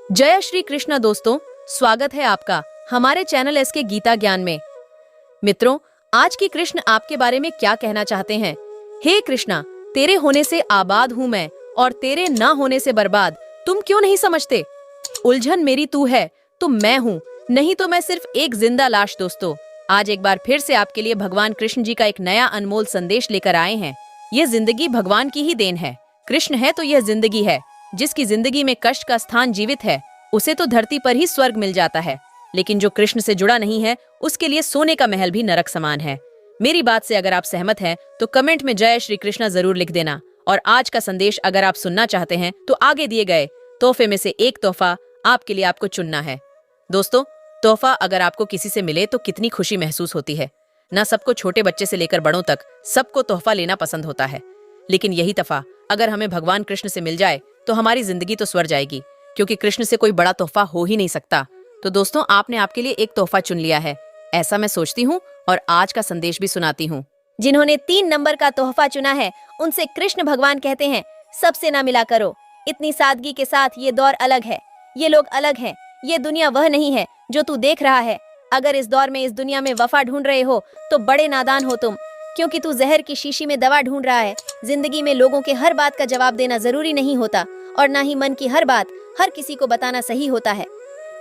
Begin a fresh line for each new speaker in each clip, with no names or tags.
जय श्री कृष्ण दोस्तों, स्वागत है आपका हमारे चैनल एसके गीता ज्ञान में। मित्रों, आज की कृष्ण आपके बारे में क्या कहना चाहते हैं। हे कृष्णा, तेरे होने से आबाद हूँ मैं और तेरे ना होने से बर्बाद। तुम क्यों नहीं समझते? उलझन मेरी तू है तो मैं हूँ, नहीं तो मैं सिर्फ एक जिंदा लाश। दोस्तों, आज एक बार फिर से आपके लिए भगवान कृष्ण जी का एक नया अनमोल संदेश लेकर आए हैं। यह जिंदगी भगवान की ही देन है। कृष्ण है तो यह जिंदगी है। जिसकी जिंदगी में कष्ट का स्थान जीवित है, उसे तो धरती पर ही स्वर्ग मिल जाता है, लेकिन जो कृष्ण से जुड़ा नहीं है, उसके लिए सोने का महल भी नरक समान है। मेरी बात से अगर आप सहमत हैं, तो कमेंट में जय श्री कृष्ण जरूर लिख देना। और आज का संदेश अगर आप सुनना चाहते हैं, तो आगे दिए गए तोहफे में से एक तोहफा आपके लिए आपको चुनना है। दोस्तों, तोहफा अगर आपको किसी से मिले तो कितनी खुशी महसूस होती है ना। सबको, छोटे बच्चे से लेकर बड़ों तक, सबको तोहफा लेना पसंद होता है। लेकिन यही तोहफा अगर हमें भगवान कृष्ण से मिल जाए तो हमारी जिंदगी तो स्वर जाएगी, क्योंकि कृष्ण से कोई बड़ा तोहफा हो ही नहीं सकता। तो दोस्तों, आपने आपके लिए एक तोहफा चुन लिया है, ऐसा मैं सोचती हूँ, और आज का संदेश भी सुनाती हूँ।
जिन्होंने 3 नंबर का तोहफा चुना है, उनसे कृष्ण भगवान कहते हैं, सबसे ना मिला करो। इतनी सादगी के साथ ये दौर अलग है, ये लोग अलग हैं, ये दुनिया वह नहीं है जो तू देख रहा है। अगर इस दौर में, इस दुनिया में वफा ढूंढ रहे हो तो बड़े नादान हो तुम, क्योंकि तू जहर की शीशी में दवा ढूंढ रहा है। जिंदगी में लोगों के हर बात का जवाब देना जरूरी नहीं होता, और ना ही मन की हर बात हर किसी को बताना सही होता है।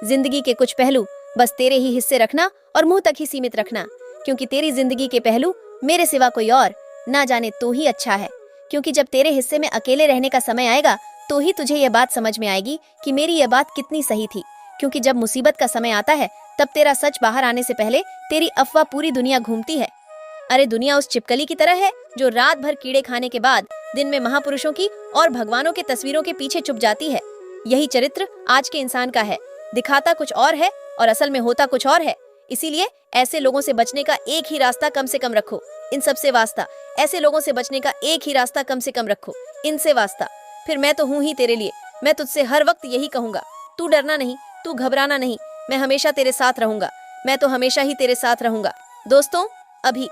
जिंदगी के कुछ पहलू बस तेरे ही हिस्से रखना और मुंह तक ही सीमित रखना, क्योंकि तेरी जिंदगी के पहलू मेरे सिवा कोई और ना जाने तो ही अच्छा है। क्योंकि जब तेरे हिस्से में अकेले रहने का समय आएगा, तो ही तुझे यह बात समझ में आएगी कि मेरी यह बात कितनी सही थी। क्योंकि जब मुसीबत का समय आता है, तब तेरा सच बाहर आने से पहले तेरी अफवाह पूरी दुनिया घूमती है। अरे, दुनिया उस छिपकली की तरह है जो रात भर कीड़े खाने के बाद दिन में महापुरुषों की और भगवानों के तस्वीरों के पीछे छुप जाती है। यही चरित्र आज के इंसान का है। दिखाता कुछ और है और असल में होता कुछ और है। इसीलिए ऐसे लोगों से बचने का एक ही रास्ता कम से कम रखो, इन सबसे वास्ता। ऐसे लोगों से बचने का एक ही रास्ता कम से कम रखो, इनसे वास्ता। फिर मैं तो हूँ ही तेरे लिए। मैं तुझसे हर वक्त यही कहूंगा, तू डरना नहीं, तू घबराना नहीं, मैं हमेशा तेरे साथ रहूंगा। मैं तो हमेशा ही तेरे साथ रहूंगा। दोस्तों, अभी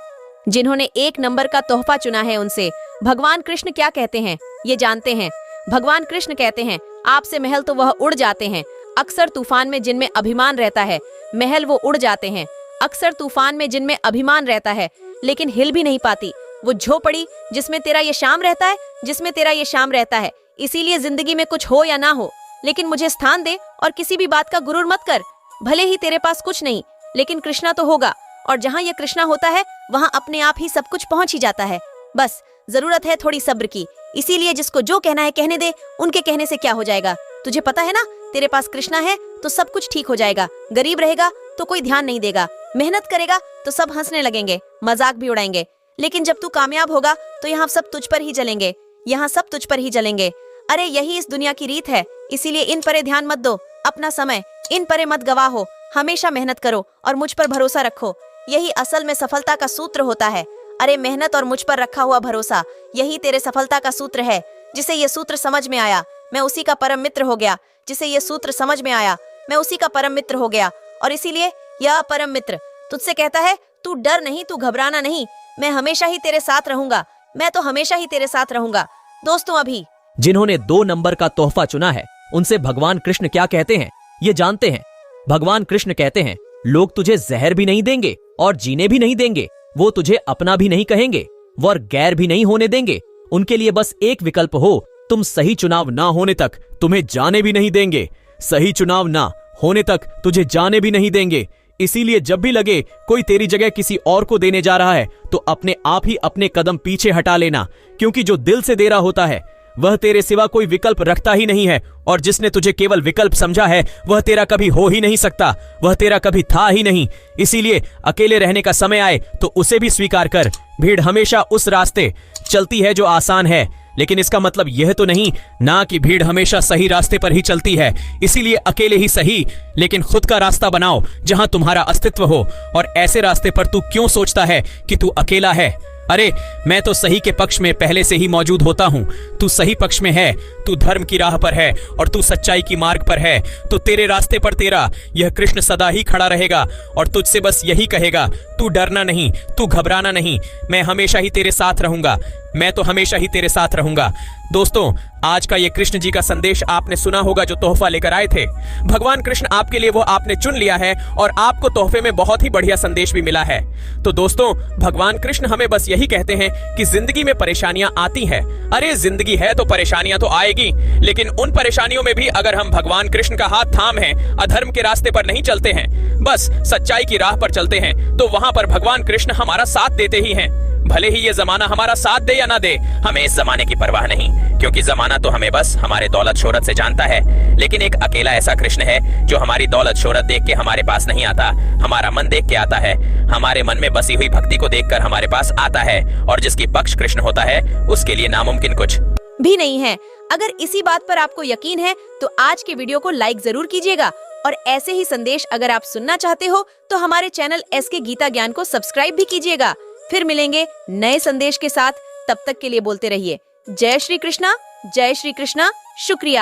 जिन्होंने 1 नंबर का तोहफा चुना है, उनसे भगवान कृष्ण क्या कहते हैं, ये जानते हैं। भगवान कृष्ण कहते हैं, आपसे महल तो वह उड़ जाते हैं। अक्सर तूफान में जिनमें अभिमान रहता है, महल वो उड़ जाते हैं। अक्सर तूफान में जिनमें अभिमान रहता है, लेकिन हिल भी नहीं पाती। वो झोपड़ी जिसमें तेरा ये शाम रहता है, जिसमें तेरा ये शाम रहता है। इसीलिए जिंदगी में कुछ हो या ना हो, लेकिन मुझे स्थान दे और किसी भी बात का गुरूर मत कर। भले ही तेरे पास कुछ नहीं, लेकिन कृष्णा तो होगा, और जहाँ ये कृष्णा होता है, वहाँ अपने आप ही सब कुछ पहुँच ही जाता है। बस जरूरत है थोड़ी सब्र की। इसीलिए जिसको जो कहना है कहने दे, उनके कहने से क्या हो जाएगा। तुझे पता है ना, तेरे पास कृष्णा है तो सब कुछ ठीक हो जाएगा। गरीब रहेगा तो कोई ध्यान नहीं देगा, मेहनत करेगा तो सब हंसने लगेंगे, मजाक भी उड़ाएंगे। लेकिन जब तू कामयाब होगा तो यहाँ सब तुझ पर ही जलेंगे, यहाँ सब तुझ पर ही जलेंगे। अरे, यही इस दुनिया की रीत है। इसीलिए इन परे ध्यान मत दो, अपना समय इन परे मत गवाहो। हमेशा मेहनत करो और मुझ पर भरोसा रखो। यही असल में सफलता का सूत्र होता है। अरे, मेहनत और मुझ पर रखा हुआ भरोसा, यही तेरे सफलता का सूत्र है। जिसे ये सूत्र समझ में आया, मैं उसी का परम मित्र हो गया। जिसे ये सूत्र समझ में आया, मैं उसी का परम मित्र हो गया। और इसीलिए यह परम मित्र तुझसे कहता है, तू डर नहीं, तू घबराना नहीं, मैं हमेशा ही तेरे साथ रहूंगा। मैं तो हमेशा ही तेरे साथ रहूंगा। दोस्तों, अभी
जिन्होंने 2 नंबर का तोहफा चुना है, उनसे भगवान कृष्ण क्या कहते हैं, ये जानते हैं। भगवान कृष्ण कहते हैं, लोग तुझे जहर भी नहीं देंगे और जीने भी नहीं देंगे। वो तुझे अपना भी नहीं कहेंगे और गैर भी नहीं होने देंगे। उनके लिए बस एक विकल्प हो, तुम सही चुनाव ना होने तक तुम्हें जाने भी नहीं देंगे। सही चुनाव ना होने तक तुझे जाने भी नहीं देंगे। इसीलिए जब भी लगे कोई तेरी जगह किसी और को देने जा रहा है, तो अपने आप ही अपने कदम पीछे हटा लेना, क्योंकि जो दिल से दे रहा होता है, वह तेरे सिवा कोई विकल्प रखता ही नहीं है। और जिसने तुझे केवल विकल्प समझा है, वह तेरा कभी हो ही नहीं सकता, वह तेरा कभी था ही नहीं। इसीलिए अकेले रहने का समय आए तो उसे भी स्वीकार कर। भीड़ हमेशा उस रास्ते चलती है जो आसान है, लेकिन इसका मतलब यह तो नहीं ना कि भीड़ हमेशा सही रास्ते पर ही चलती है। इसीलिए अकेले ही सही, लेकिन खुद का रास्ता बनाओ जहां तुम्हारा अस्तित्व हो। और ऐसे रास्ते पर तू क्यों सोचता है कि तू अकेला है? अरे, मैं तो सही के पक्ष में पहले से ही मौजूद होता हूँ। तू सही पक्ष में है, तू धर्म की राह पर है और तू सच्चाई की मार्ग पर है, तो तेरे रास्ते पर तेरा यह कृष्ण सदा ही खड़ा रहेगा और तुझसे बस यही कहेगा, तू डरना नहीं, तू घबराना नहीं, मैं हमेशा ही तेरे साथ रहूंगा।
मैं तो हमेशा ही तेरे साथ रहूंगा। दोस्तों, आज का ये कृष्ण जी का संदेश आपने सुना होगा जो तोहफा लेकर आए थे। भगवान कृष्ण आपके लिए वो आपने चुन लिया है और आपको तोहफे में बहुत ही बढ़िया संदेश भी मिला है। तो दोस्तों, भगवान कृष्ण हमें बस यही कहते हैं कि जिंदगी में परेशानियां आती हैं। अरे जिंदगी है तो परेशानियां तो आएगी, लेकिन उन परेशानियों में भी अगर हम भगवान कृष्ण का हाथ थाम हैं, अधर्म के रास्ते पर नहीं चलते हैं, बस सच्चाई की राह पर चलते हैं, तो वहां पर भगवान कृष्ण हमारा साथ देते ही हैं। भले ही ये जमाना हमारा साथ दे या ना दे, हमें इस जमाने की परवाह नहीं, क्योंकि जमाना तो हमें बस हमारे दौलत शोहरत से जानता है। लेकिन एक अकेला ऐसा कृष्ण है जो हमारी दौलत शोहरत देख के हमारे पास नहीं आता, हमारा मन देख के आता है, हमारे मन में बसी हुई भक्ति को देखकर हमारे पास आता है, और जिसकी पक्ष कृष्ण होता है उसके लिए नामुमकिन कुछ
भी नहीं है। अगर इसी बात पर आपको यकीन है तो आज के वीडियो को लाइक जरूर कीजिएगा, और ऐसे ही संदेश अगर आप सुनना चाहते हो तो हमारे चैनल SK गीता ज्ञान को सब्सक्राइब भी कीजिएगा। फिर मिलेंगे नए संदेश के साथ, तब तक के लिए बोलते रहिए जय श्री कृष्णा, जय श्री कृष्णा। शुक्रिया।